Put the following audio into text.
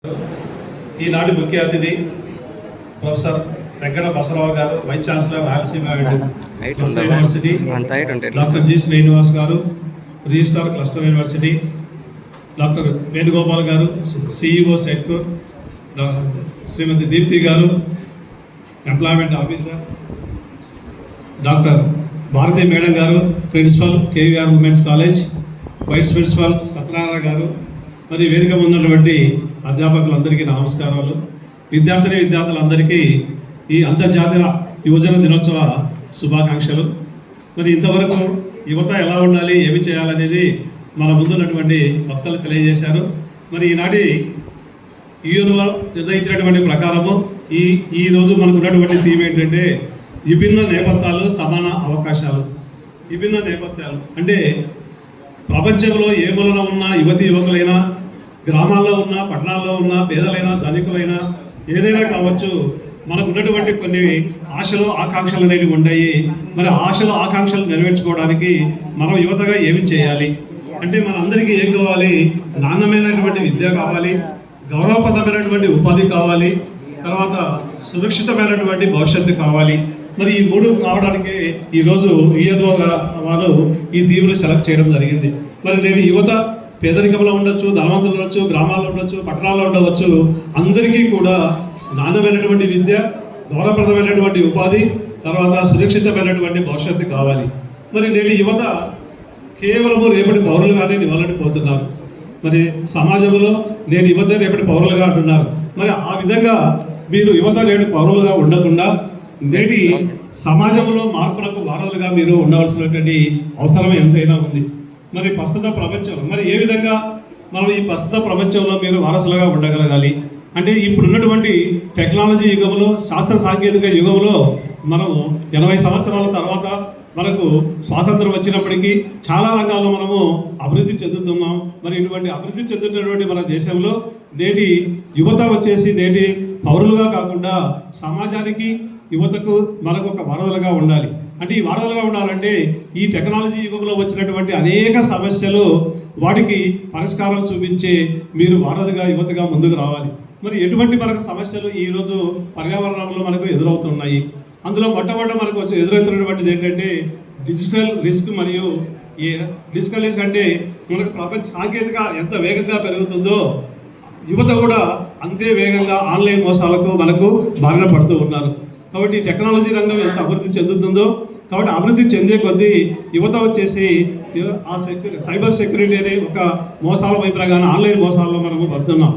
ఈనాటి ముఖ్య అతిథి professor Venkata Basavarao garu, vice chancellor Rayalaseema cluster university, doctor G Srinivas garu, registrar cluster university, doctor Venugopal garu, CEO SETCO, Srimathi Deepti garu, employment officer, doctor Bharathi madam garu, principal KVR women's college, vice principal Satyanarayana garu, మరి వేదిక ఉన్నటువంటి అధ్యాపకులందరికీ నమస్కారాలు. విద్యార్థులందరికీ ఈ అంతర్జాతీయ యువజన దినోత్సవ శుభాకాంక్షలు. మరి ఇంతవరకు యువత ఎలా ఉండాలి, ఏమి చేయాలనేది మన ముందున్నటువంటి వక్తలు తెలియజేశారు. మరి ఈనాటి యూఎన్ఓ నిర్ణయించినటువంటి ప్రకారము ఈ రోజు మనకు ఉన్నటువంటి థీమ్ ఏంటంటే విభిన్న నేపథ్యాలు, సమాన అవకాశాలు. విభిన్న నేపథ్యాలు అంటే ప్రపంచంలో ఏ మూలన ఉన్న యువతి యువకులైనా, గ్రామాల్లో ఉన్న, పట్టణాల్లో ఉన్న, పేదలైనా, ధనికులైనా, ఏదైనా కావచ్చు, మనకు ఉన్నటువంటి కొన్ని ఆశలు, ఆకాంక్షలు అనేవి ఉంటాయి. మరి ఆశలు, ఆకాంక్షలు నెరవేర్చుకోవడానికి మనం యువతగా ఏమి చేయాలి అంటే మన అందరికీ ఏం కావాలి? నాణ్యమైనటువంటి విద్య కావాలి, గౌరవప్రదమైనటువంటి ఉపాధి కావాలి, తర్వాత సురక్షితమైనటువంటి భవిష్యత్తు కావాలి. మరి ఈ మూడు కావడానికి ఈరోజు యూఎన్ఓ వాళ్ళు ఈ థీమ్ను సెలెక్ట్ చేయడం జరిగింది. మరి నేను యువత పేదరికంలో ఉండొచ్చు, ధనవంతులు ఉండొచ్చు, గ్రామాల్లో ఉండొచ్చు, పట్టణాల్లో ఉండవచ్చు, అందరికీ కూడా నాణ్యమైనటువంటి విద్య, గౌరవప్రదమైనటువంటి ఉపాధి, తర్వాత సురక్షితమైనటువంటి భవిష్యత్తు కావాలి. మరి నేటి యువత కేవలము రేపటి పౌరులుగానే నివాళిపోతున్నారు. మరి సమాజంలో నేటి యువత రేపటి పౌరులుగా అంటున్నారు. మరి ఆ విధంగా మీరు యువత నేటి పౌరులుగా ఉండకుండా నేటి సమాజంలో మార్పులకు వారధులుగా మీరు ఉండవలసినటువంటి అవసరం ఎంతైనా ఉంది. మరి ప్రస్తుత ప్రపంచంలో మరి ఏ విధంగా మనం ఈ ప్రస్తుత ప్రపంచంలో మీరు వారసులుగా ఉండగలగాలి అంటే ఇప్పుడున్నటువంటి టెక్నాలజీ యుగంలో, శాస్త్ర సాంకేతిక యుగంలో మనము 80 సంవత్సరాల తర్వాత మనకు స్వాతంత్రం వచ్చినప్పటికీ చాలా రంగాల్లో మనము అభివృద్ధి చెందుతున్నాం. మరి ఇటువంటి అభివృద్ధి చెందుతున్నటువంటి మన దేశంలో నేటి యువత వచ్చేసి నేటి పౌరులుగా కాకుండా సమాజానికి, యువతకు మనకు ఒక వారధులుగా ఉండాలి. అంటే ఈ వారధులుగా ఉండాలంటే ఈ టెక్నాలజీ యుగంలో వచ్చినటువంటి అనేక సమస్యలు, వాటికి పరిష్కారం చూపించే మీరు వారధిగా, యువతగా ముందుకు రావాలి. మరి ఎటువంటి మనకు సమస్యలు ఈరోజు పర్యావరణంలో మనకు ఎదురవుతున్నాయి? అందులో మొట్టమొదటి మనకు ఎదురవుతున్నటువంటిది ఏంటంటే డిజిటల్ రిస్క్. మరియు ఈ డిజిటల్ రిస్క్ అంటే మనకు ప్రపంచ సాంకేతిక ఎంత వేగంగా పెరుగుతుందో యువత కూడా అంతే వేగంగా ఆన్లైన్ మోసాలకు మనకు బారిన పడుతూ ఉన్నారు. కాబట్టి టెక్నాలజీ రంగం ఎంత అభివృద్ధి చెందుతుందో, కాబట్టి అభివృద్ధి చెందే కొద్దీ యువత వచ్చేసి ఆ సైబర్ సెక్యూరిటీ అనే ఒక మోసాల వైపుగా, ఆన్లైన్ మోసాల్లో మనము పడుతున్నాం.